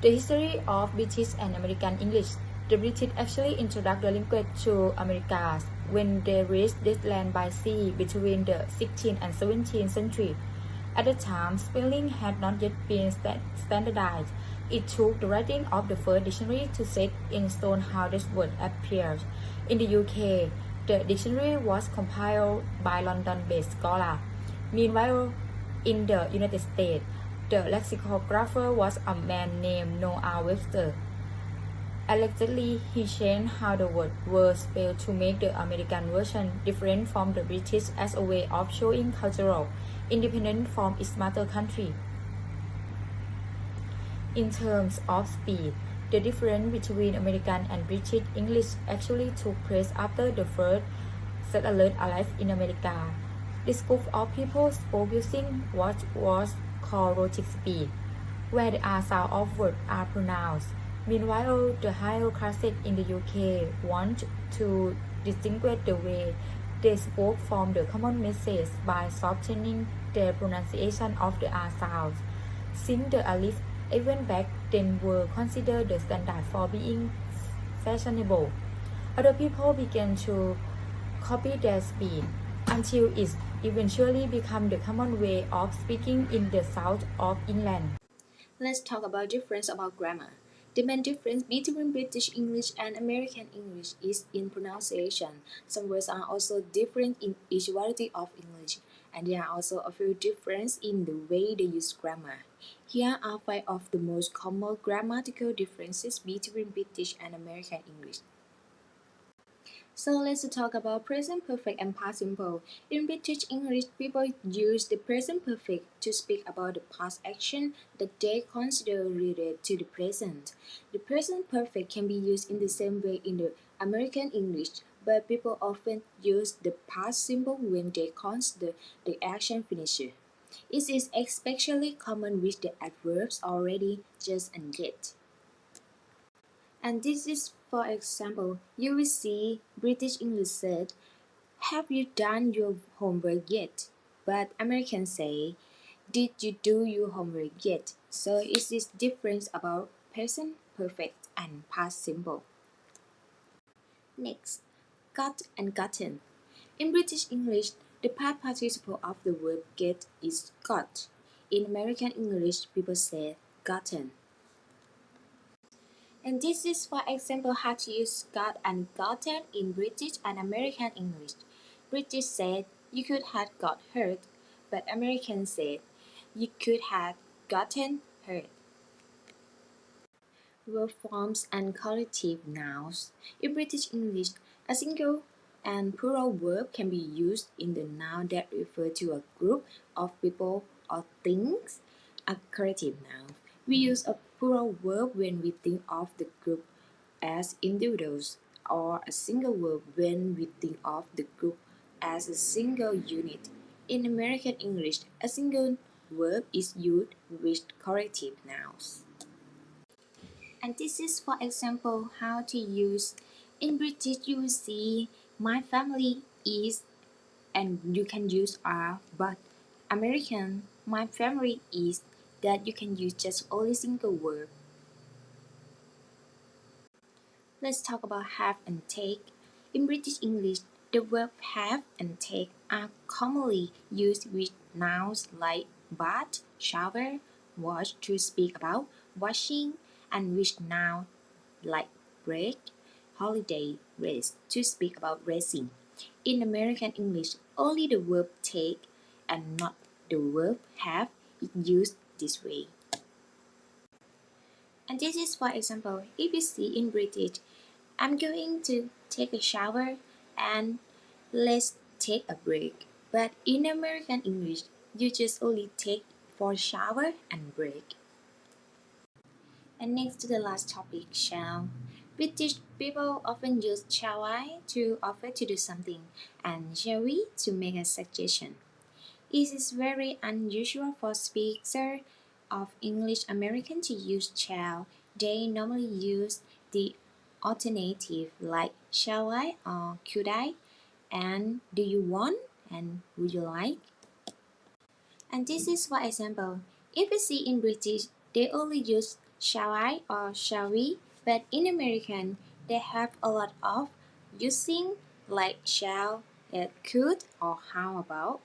The history of British and American English. The British actually introduced the language to Americas when they reached this land by sea between the 16th and 17th century. At the time, spelling had not yet been standardized. It took the writing of the first dictionary to set in stone how this word appears. In the UK, the dictionary was compiled by London-based scholars. Meanwhile, in the United States, the lexicographer was a man named Noah Webster. Allegedly, he changed how the words were spelled to make the American version different from the British as a way of showing cultural independence from its mother country. In terms of speed, the difference between American and British English actually took place after the first settlers arrived in America. This group of people spoke using what was called rhotic speed, where the R sound of words are pronounced. Meanwhile, the higher classes in the UK want to distinguish the way they spoke from the common message by softening their pronunciation of the R sounds. Since the alif even back then were considered the standard for being fashionable, other people began to copy their speed until it eventually became the common way of speaking in the south of England. Let's talk about difference about grammar. The main difference between British English and American English is in pronunciation. Some words are also different in each variety of English, and there are also a few differences in the way they use grammar. Here are 5 of the most common grammatical differences between British and American English. So let's talk about present perfect and past simple. In British English, people use the present perfect to speak about the past action that they consider related to the present. The present perfect can be used in the same way in the American English, but people often use the past simple when they consider the action finished. It is especially common with the adverbs already, just, and yet. And this is, for example, you will see British English said, "Have you done your homework yet?" But Americans say, "Did you do your homework yet?" So it is difference about present perfect and past simple. Next, got and gotten. In British English, the past participle of the verb get is got. In American English, people say gotten. And this is, for example, how to use got and gotten in British and American English. British said you could have got hurt, but Americans said you could have gotten hurt. Verb forms and collective nouns. In British English, a single and plural verb can be used in the noun that refer to a group of people or things. A collective noun. We use a plural verb when we think of the group as individuals, or a single verb when we think of the group as a single unit. In American English, a single verb is used with collective nouns. And this is, for example, how to use. In British, you will see my family is, and you can use are, but American, my family is, that you can use just only single word. Let's talk about have and take. In British English, the verb have and take are commonly used with nouns like bath, shower, wash to speak about washing, and with nouns like break, holiday, rest to speak about resting. In American English, only the verb take and not the verb have is used this way. And this is, for example, if you see in British, I'm going to take a shower and let's take a break. But in American English, you just only take for shower and break. And next to the last topic, shall. British people often use shall I to offer to do something and shall we to make a suggestion. It is very unusual for speakers of English American to use shall. They normally use the alternative like shall I or could I, and do you want and would you like. And this is, for example, if you see in British, they only use shall I or shall we, but in American, they have a lot of using like shall, it could, or how about.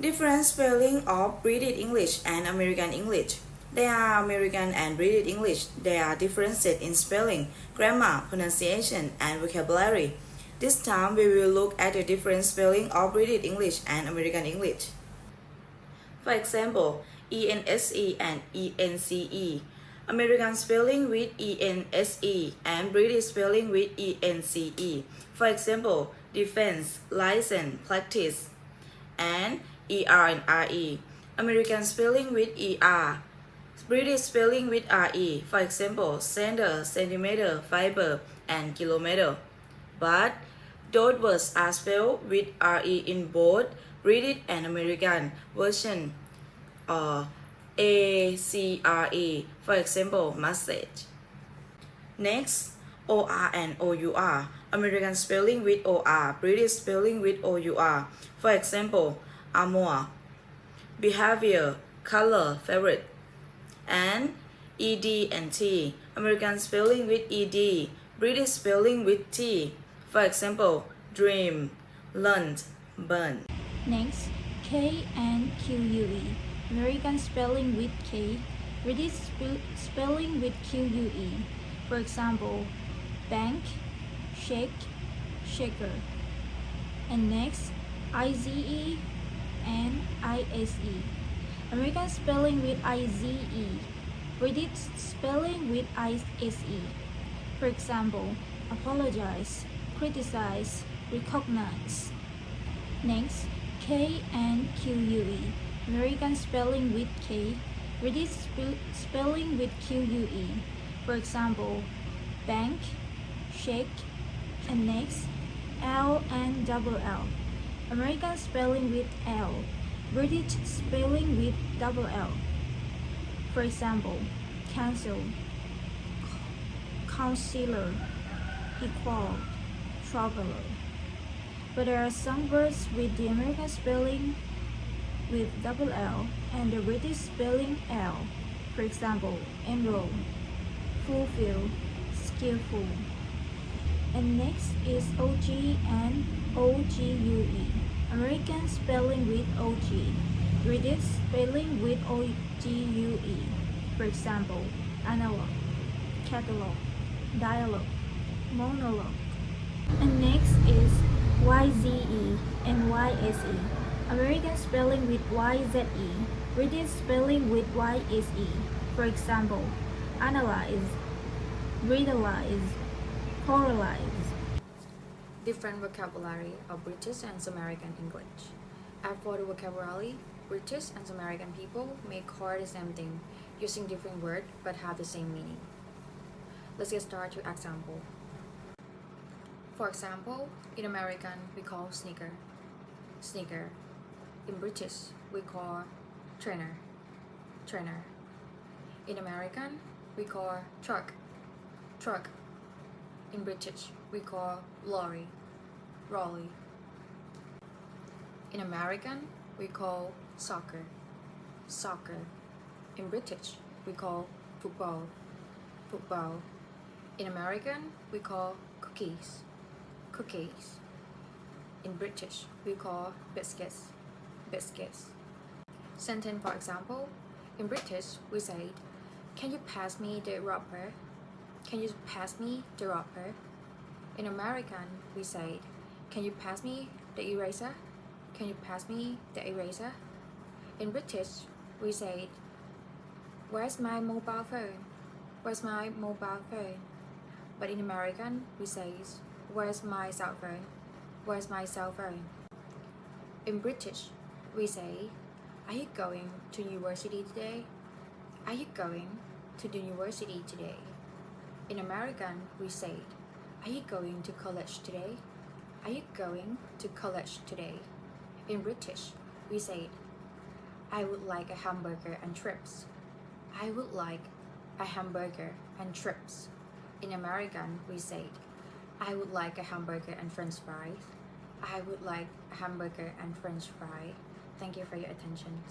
Different spelling of British English and American English. There are American and British English. There are differences in spelling, grammar, pronunciation, and vocabulary. This time we will look at the different spelling of British English and American English. For example, ENSE and ENCE. American spelling with ENSE and British spelling with ENCE. For example, defense, license, practice, and ER and RE. American spelling with ER. British spelling with RE. For example, center, centimeter, fiber, and kilometer. But those words are spelled with RE in both British and American version. ACRE. For example, message. Next, OR and OUR. American spelling with OR, British spelling with OUR. For example, armor, behavior, color, favorite. And ED and T. American spelling with ED, British spelling with T. For example, dream, lunch, burn. Next, K and QUE. American spelling with K, British spelling with QUE. For example, bank, shake, shaker. And next, IZE and ISE. American spelling with IZE, British spelling with ISE. For example, apologize, criticize, recognize. Next, K and QUE. American spelling with K, British spelling with QUE. For example, bank, shake, and next, L and double L. American spelling with L, British spelling with double L. For example, cancel, counselor, equal, traveler. But there are some words with the American spelling with double L and the British spelling L. For example, enroll, fulfill, skillful. And next is OG and OGUE. American spelling with OG, British spelling with OGUE. For example, analog, catalog, dialogue, monologue. And next is YZE and YSE. American spelling with YZE, British spelling with YSE. For example, analyze, realize, correlize. Different vocabulary of British and American English. As for the vocabulary, British and American people may call the same thing, using different words but have the same meaning. Let's get started with example. For example, in American we call sneaker, sneaker. In British we call trainer, trainer. In American we call truck, truck. In British we call lorry, lorry. In American we call soccer, soccer. In British we call football, football. In American we call cookies, cookies. In British we call biscuits, biscuits. Sentence for example, in British we say, can you pass me the rubber? Can you pass me the rubber? In American we say, can you pass me the eraser? Can you pass me the eraser? In British we say, where's my mobile phone? Where's my mobile phone? But in American we say, where's my cell phone? Where's my cell phone? In British we say, are you going to university today? Are you going to the university today? In American we say, are you going to college today? Are you going to college today? In British we say, I would like a hamburger and chips. I would like a hamburger and chips. In American we say, I would like a hamburger and french fries. I would like a hamburger and french fry. Thank you for your attention.